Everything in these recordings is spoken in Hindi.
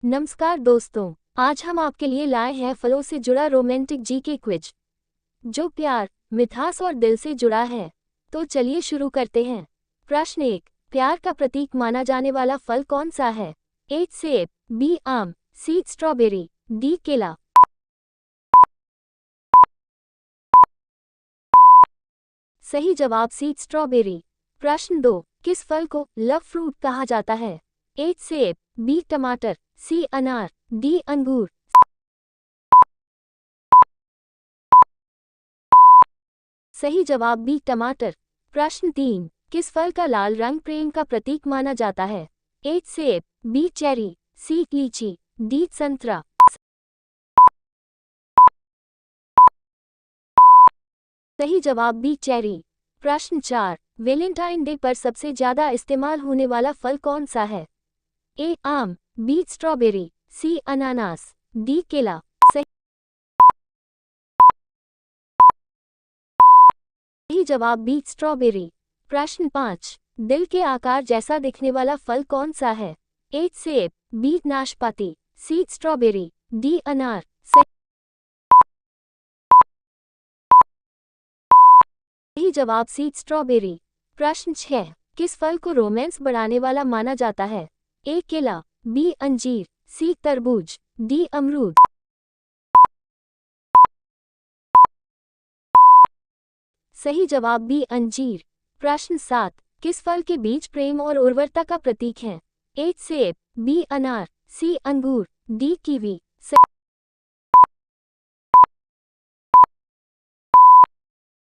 नमस्कार दोस्तों, आज हम आपके लिए लाए हैं फलों से जुड़ा रोमांटिक जीके क्विज, जो प्यार, मिठास और दिल से जुड़ा है। तो चलिए शुरू करते हैं। प्रश्न 1, प्यार का प्रतीक माना जाने वाला फल कौन सा है? ए सेब, बी आम, सी स्ट्रॉबेरी, डी केला। सही जवाब सी स्ट्रॉबेरी। प्रश्न 2, किस फल को लव फ्रूट कहा जाता है? ए सेब, बी टमाटर, सी अनार, डी अंगूर। सही जवाब बी टमाटर। प्रश्न 3, किस फल का लाल रंग प्रेम का प्रतीक माना जाता है? ए सेब, बी चेरी, सी लीची, डी संतरा। सही जवाब बी चेरी। प्रश्न 4, वैलेंटाइन डे पर सबसे ज्यादा इस्तेमाल होने वाला फल कौन सा है? ए आम, बी स्ट्रॉबेरी, सी अनानास, डी केला। सही जवाब बी स्ट्रॉबेरी। प्रश्न 5, दिल के आकार जैसा दिखने वाला फल कौन सा है? ए सेब, बी नाशपाती, सी स्ट्रॉबेरी, डी अनार। सही जवाब सी स्ट्रॉबेरी। प्रश्न 6, किस फल को रोमांस बढ़ाने वाला माना जाता है? ए केला, बी अंजीर, सी तरबूज, डी अमरूद। सही जवाब बी अंजीर। प्रश्न 7, किस फल के बीज प्रेम और उर्वरता का प्रतीक हैं? ए सेब, बी अनार, सी अंगूर, डी कीवी।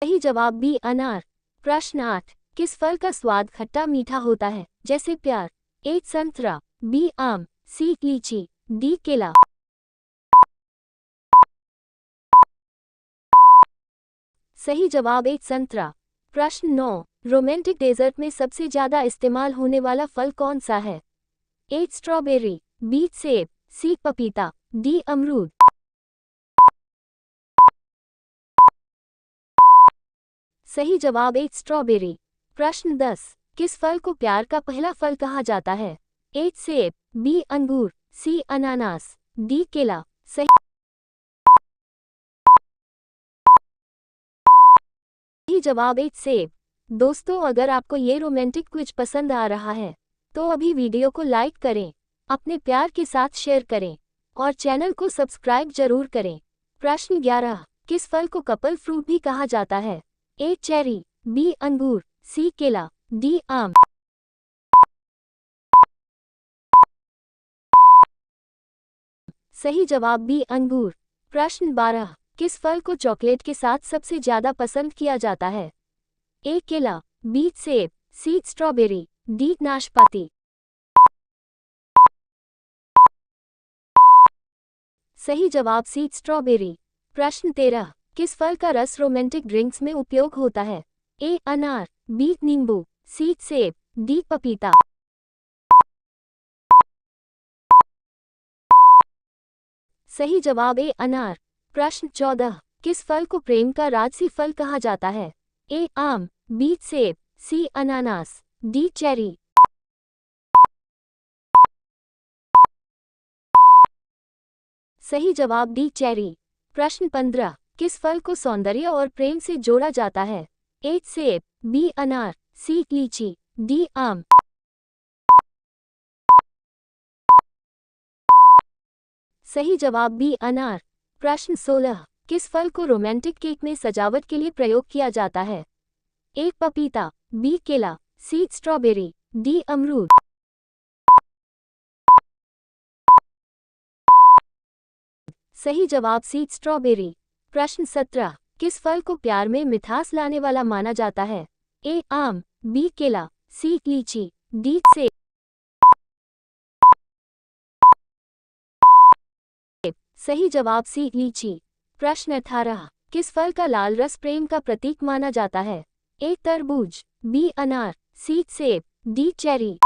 सही जवाब बी अनार। प्रश्न 8, किस फल का स्वाद खट्टा मीठा होता है, जैसे प्यार? ए संतरा, बी आम, सी लीची, डी केला। सही जवाब ए संतरा। प्रश्न 9, रोमांटिक डेजर्ट में सबसे ज्यादा इस्तेमाल होने वाला फल कौन सा है? ए स्ट्रॉबेरी, बी सेब, सी पपीता, डी अमरूद। सही जवाब ए स्ट्रॉबेरी। प्रश्न 10, किस फल को प्यार का पहला फल कहा जाता है? ए सेब, बी अंगूर, सी अनानास, डी केला। सही जवाब ए सेब। दोस्तों, अगर आपको ये रोमांटिक क्विज पसंद आ रहा है तो अभी वीडियो को लाइक करें, अपने प्यार के साथ शेयर करें और चैनल को सब्सक्राइब जरूर करें। प्रश्न 11, किस फल को कपल फ्रूट भी कहा जाता है? ए चेरी, बी अंगूर, सी केला, डी आम। सही जवाब बी अंगूर। प्रश्न 12, किस फल को चॉकलेट के साथ सबसे ज्यादा पसंद किया जाता है? ए केला, बी सेब, सी स्ट्रॉबेरी, डी नाशपाती। सही जवाब सी स्ट्रॉबेरी। प्रश्न 13, किस फल का रस रोमांटिक ड्रिंक्स में उपयोग होता है? ए अनार, बी नींबू, सी सेब, डी पपीता। सही जवाब ए अनार। प्रश्न 14, किस फल को प्रेम का राजसी फल कहा जाता है? ए आम, बी सेब, सी अनानास, डी चेरी। सही जवाब डी चेरी। प्रश्न 15, किस फल को सौंदर्य और प्रेम से जोड़ा जाता है? ए सेब, बी अनार, सी लीची, डी आम। सही जवाब बी अनार। प्रश्न 16, किस फल को रोमांटिक केक में सजावट के लिए प्रयोग किया जाता है? ए पपीता, बी केला, सी स्ट्रॉबेरी, डी अमरूद। सही जवाब सी स्ट्रॉबेरी। प्रश्न 17, किस फल को प्यार में मिठास लाने वाला माना जाता है? ए आम, बी केला, सी लीची, डी सेब। सही जवाब सी लीची। प्रश्न 18, किस फल का लाल रस प्रेम का प्रतीक माना जाता है? ए तरबूज, बी अनार, सी सेब, डी चेरी।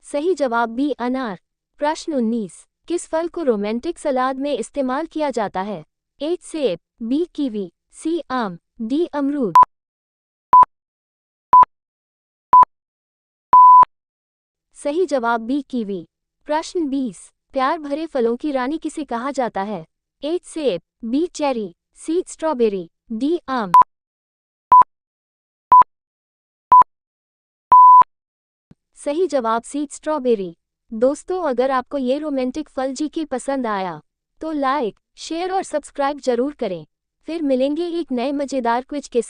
सही जवाब बी अनार। प्रश्न 19, किस फल को रोमांटिक सलाद में इस्तेमाल किया जाता है? ए सेब, बी कीवी, सी आम, डी अमरूद। सही जवाब बी कीवी। प्रश्न 20, प्यार भरे फलों की रानी किसे कहा जाता है? ए सेब, बी चेरी, सी स्ट्रॉबेरी, डी आम। सही जवाब सी स्ट्रॉबेरी। दोस्तों, अगर आपको ये रोमांटिक फल जीके पसंद आया तो लाइक, शेयर और सब्सक्राइब जरूर करें। फिर मिलेंगे एक नए मजेदार क्विज के साथ।